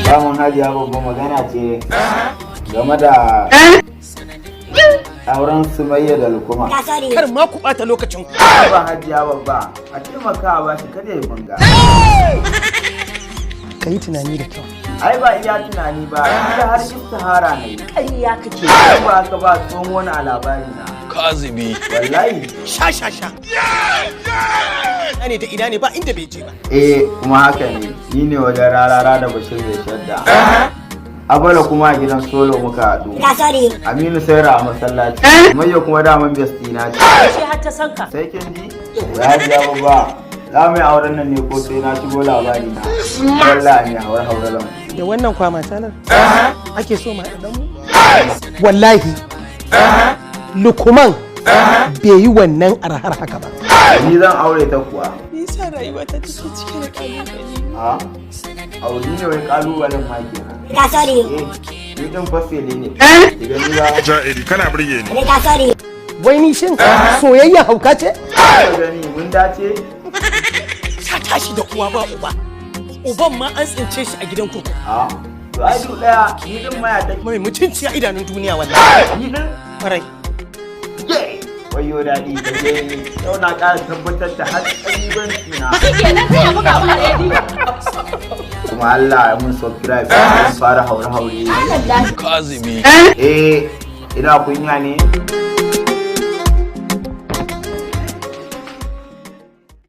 Samun hajiya babban magana ce game da auren Sumayya da Lukuma. Kar ma ku bata lokacin ku. Ba hajiya babba, a taimaka ba shi kada ya banga. Ka yi tunani da kyau. Ai ba iya tunani ba, inda har istihara ne. Ƙarya kake. Ba ka ba tsohon wani a labari na. Kazibi. Wallahi. Sha. Ne da ina ne ba inda bai je ba. Kuma haka ne, ni ne wajen rarara da Bashir bai shadda. Abala kuma a gidan solo muka haɗu. Aminu Saira a masallaci. Mayya kuma daman bestina ce. Ce har ta san ka. Sai kin ji? Ya ji ya babba. Za mu yi auren nan ne ko sai na shigo labari na. Wallahi ne haure lamu. Da wannan kwama talar ake so ma dan mu? Wallahi. Lukuman bai yi wannan arhar haka ba. Ni zan aure ta kuwa. Nisa rayuwa ta take cike da kalubale. A? Aure ne wai kalubalen ma kenan. Ni din fasele ne. Idan ni ba. Ja'iri kana burge ni. Wai ni shin soyayya hauka ce? Gani mun dace. Ta tashi da uwa ba uba. Uban ma an tsince shi a gidan kurkuku. A? To ai duk daya ni din ma ya take. Mai mutunci a idanun duniya wallahi. Ni din. Farai. Wayo daɗi da gani yau na ƙara tabbatar da hatsaribanci na. Kuma Allah ya mun subscribe ya fara haure-haure. Kazibi. Ina kunya ne.